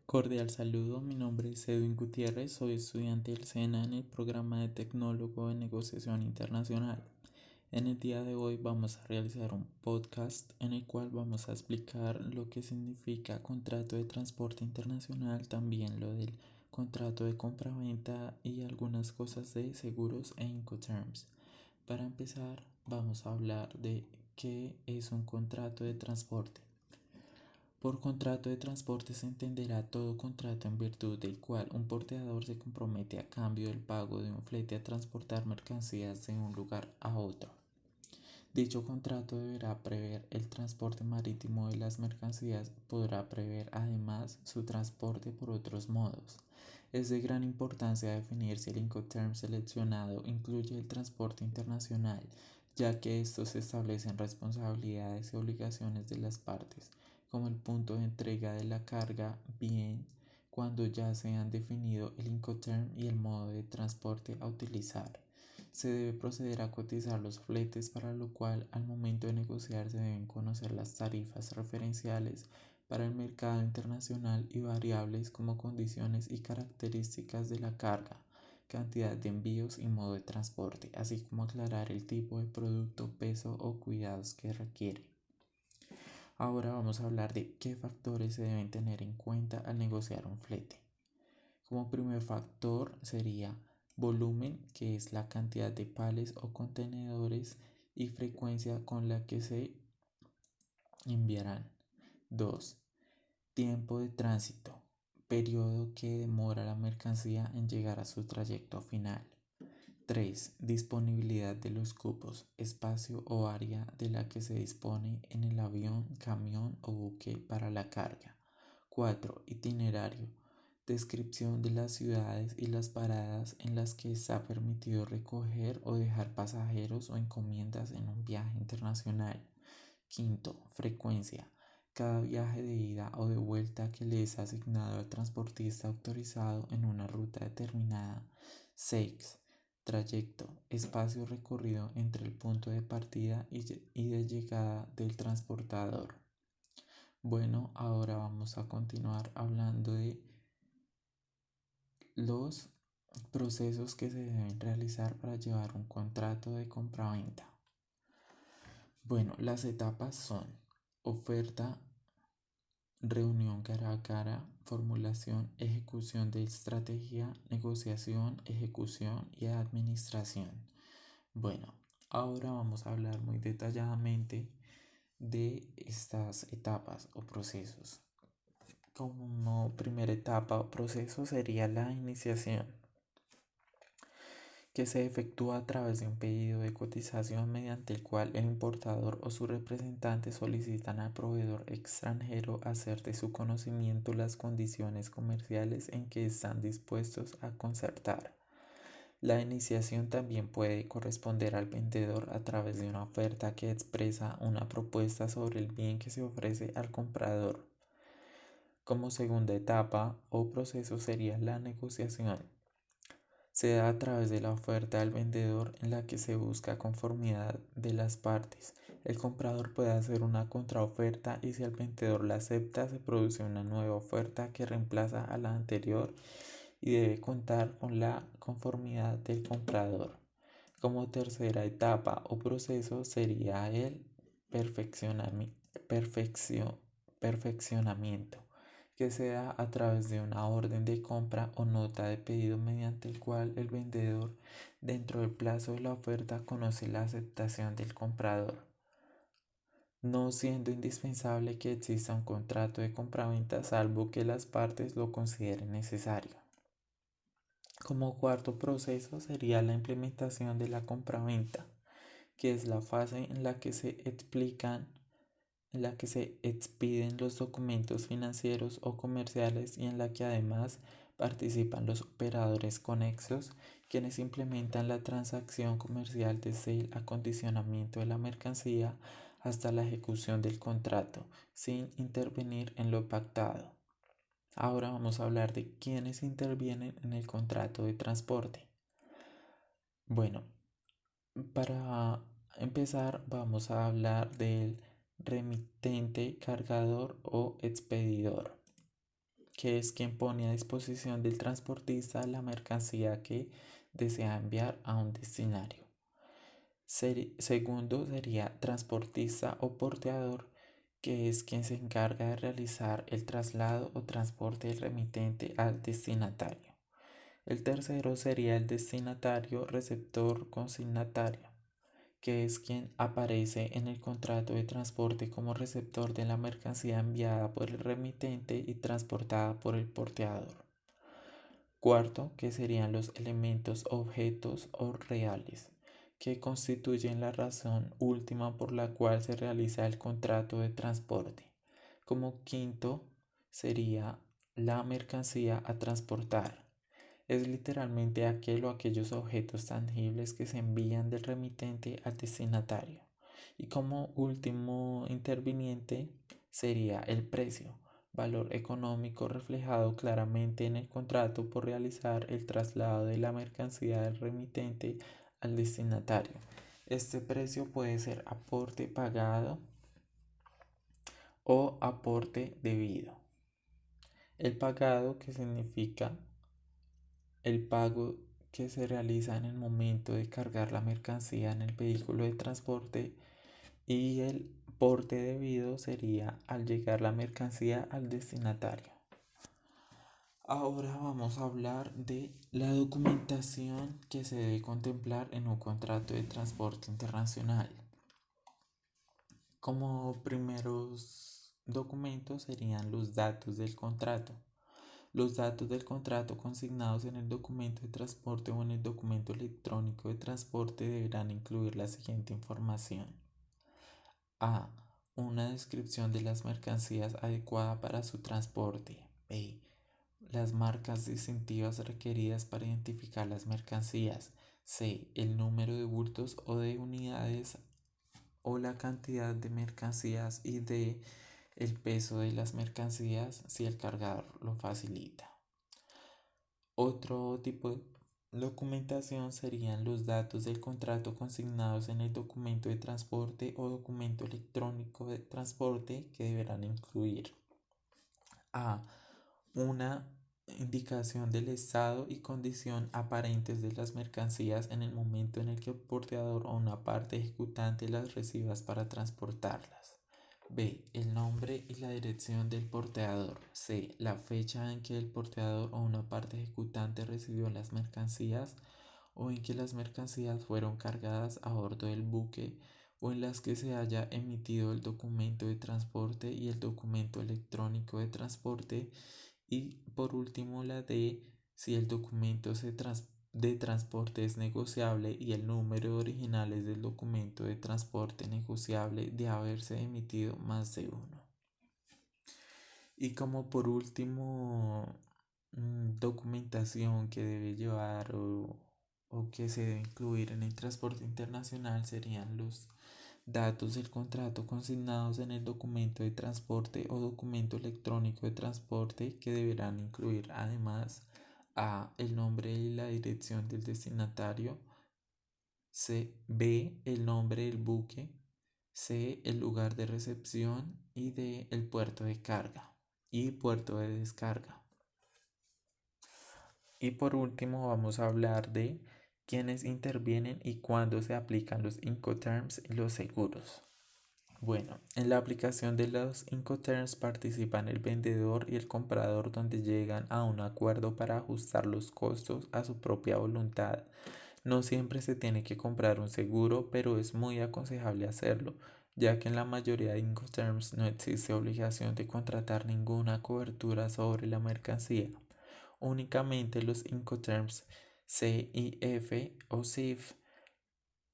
Cordial saludo, mi nombre es Edwin Gutiérrez, soy estudiante del SENA en el programa de Tecnólogo en Negociación Internacional. En el día de hoy vamos a realizar un podcast en el cual vamos a explicar lo que significa contrato de transporte internacional, también lo del contrato de compraventa y algunas cosas de seguros e Incoterms. Para empezar, vamos a hablar de qué es un contrato de transporte. Por contrato de transporte se entenderá todo contrato en virtud del cual un porteador se compromete a cambio del pago de un flete a transportar mercancías de un lugar a otro. Dicho contrato deberá prever el transporte marítimo de las mercancías y podrá prever además su transporte por otros modos. Es de gran importancia definir si el Incoterm seleccionado incluye el transporte internacional, ya que estos establecen responsabilidades y obligaciones de las partes, como el punto de entrega de la carga, bien cuando ya se han definido el Incoterm y el modo de transporte a utilizar. Se debe proceder a cotizar los fletes, para lo cual al momento de negociar se deben conocer las tarifas referenciales para el mercado internacional y variables como condiciones y características de la carga, cantidad de envíos y modo de transporte, así como aclarar el tipo de producto, peso o cuidados que requiere. Ahora vamos a hablar de qué factores se deben tener en cuenta al negociar un flete. Como primer factor sería volumen, que es la cantidad de pales o contenedores y frecuencia con la que se enviarán. 2. Tiempo de tránsito, periodo que demora la mercancía en llegar a su trayecto final. 3. Disponibilidad de los cupos, espacio o área de la que se dispone en el avión, camión o buque para la carga. 4. Itinerario, descripción de las ciudades y las paradas en las que está permitido recoger o dejar pasajeros o encomiendas en un viaje internacional. 5. Frecuencia, cada viaje de ida o de vuelta que le es asignado al transportista autorizado en una ruta determinada. 6. Trayecto, espacio recorrido entre el punto de partida y de llegada del transportador. Bueno, ahora vamos a continuar hablando de los procesos que se deben realizar para llevar un contrato de compraventa. Bueno, las etapas son oferta, reunión cara a cara, formulación, ejecución de estrategia, negociación, ejecución y administración. Bueno, ahora vamos a hablar muy detalladamente de estas etapas o procesos. Como primera etapa o proceso sería la iniciación, que se efectúa a través de un pedido de cotización mediante el cual el importador o su representante solicitan al proveedor extranjero hacer de su conocimiento las condiciones comerciales en que están dispuestos a concertar. La iniciación también puede corresponder al vendedor a través de una oferta que expresa una propuesta sobre el bien que se ofrece al comprador. Como segunda etapa o proceso sería la negociación. Se da a través de la oferta al vendedor en la que se busca conformidad de las partes. El comprador puede hacer una contraoferta y si el vendedor la acepta, se produce una nueva oferta que reemplaza a la anterior y debe contar con la conformidad del comprador. Como tercera etapa o proceso sería el perfeccionamiento, que se da a través de una orden de compra o nota de pedido mediante el cual el vendedor, dentro del plazo de la oferta, conoce la aceptación del comprador, no siendo indispensable que exista un contrato de compraventa salvo que las partes lo consideren necesario. Como cuarto proceso sería la implementación de la compraventa, que es la fase en la que se expiden los documentos financieros o comerciales y en la que además participan los operadores conexos, quienes implementan la transacción comercial desde el acondicionamiento de la mercancía hasta la ejecución del contrato, sin intervenir en lo pactado. Ahora vamos a hablar de quiénes intervienen en el contrato de transporte. Bueno, para empezar vamos a hablar del remitente, cargador o expedidor, que que es quien pone a disposición del transportista la mercancía que desea enviar a un destinario. Segundo sería transportista o porteador, que es quien se encarga de realizar el traslado o transporte del remitente al destinatario. El tercero sería el destinatario receptor consignatario, que es quien aparece en el contrato de transporte como receptor de la mercancía enviada por el remitente y transportada por el porteador. Cuarto, que serían los elementos objetos o reales, que constituyen la razón última por la cual se realiza el contrato de transporte. Como quinto, sería la mercancía a transportar. Es literalmente aquel o aquellos objetos tangibles que se envían del remitente al destinatario. Y como último interviniente sería el precio, valor económico reflejado claramente en el contrato por realizar el traslado de la mercancía del remitente al destinatario. Este precio puede ser aporte pagado o aporte debido. El pagado, que significa el pago que se realiza en el momento de cargar la mercancía en el vehículo de transporte, y el porte debido sería al llegar la mercancía al destinatario. Ahora vamos a hablar de la documentación que se debe contemplar en un contrato de transporte internacional. Como primeros documentos serían los datos del contrato. Los datos del contrato consignados en el documento de transporte o en el documento electrónico de transporte deberán incluir la siguiente información. A. Una descripción de las mercancías adecuada para su transporte. B. Las marcas distintivas requeridas para identificar las mercancías. C. El número de bultos o de unidades o la cantidad de mercancías. Y D. El peso de las mercancías si el cargador lo facilita. Otro tipo de documentación serían los datos del contrato consignados en el documento de transporte o documento electrónico de transporte, que deberán incluir A. Una indicación del estado y condición aparentes de las mercancías en el momento en el que el porteador o una parte ejecutante las recibas para transportarlas. B. El nombre y la dirección del porteador. C. La fecha en que el porteador o una parte ejecutante recibió las mercancías o en que las mercancías fueron cargadas a bordo del buque o en las que se haya emitido el documento de transporte y el documento electrónico de transporte. Y por último la D. Si el documento de transporte es negociable y el número de originales del documento de transporte negociable de haberse emitido más de uno. Y como por último, documentación que debe llevar o que se debe incluir en el transporte internacional serían los datos del contrato consignados en el documento de transporte o documento electrónico de transporte, que deberán incluir además A. El nombre y la dirección del destinatario. B. El nombre del buque. C. El lugar de recepción. Y D. El puerto de carga y puerto de descarga. Y por último vamos a hablar de quiénes intervienen y cuándo se aplican los Incoterms y los seguros. Bueno, en la aplicación de los Incoterms participan el vendedor y el comprador, donde llegan a un acuerdo para ajustar los costos a su propia voluntad. No siempre se tiene que comprar un seguro, pero es muy aconsejable hacerlo, ya que en la mayoría de Incoterms no existe obligación de contratar ninguna cobertura sobre la mercancía. Únicamente los Incoterms CIF o CIF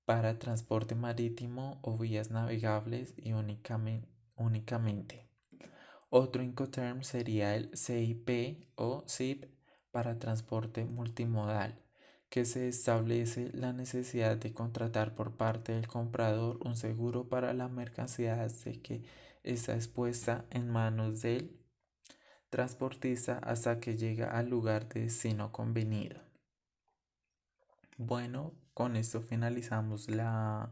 para transporte marítimo o vías navegables y únicamente. Otro Incoterm sería el CIP o CIP para transporte multimodal, que se establece la necesidad de contratar por parte del comprador un seguro para la mercancía desde que está expuesta en manos del transportista hasta que llega al lugar de destino convenido. Bueno, con esto finalizamos la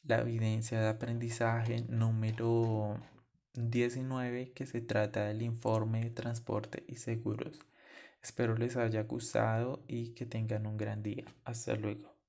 evidencia de aprendizaje número 19 que se trata del informe de transporte y seguros. Espero les haya gustado y que tengan un gran día. Hasta luego.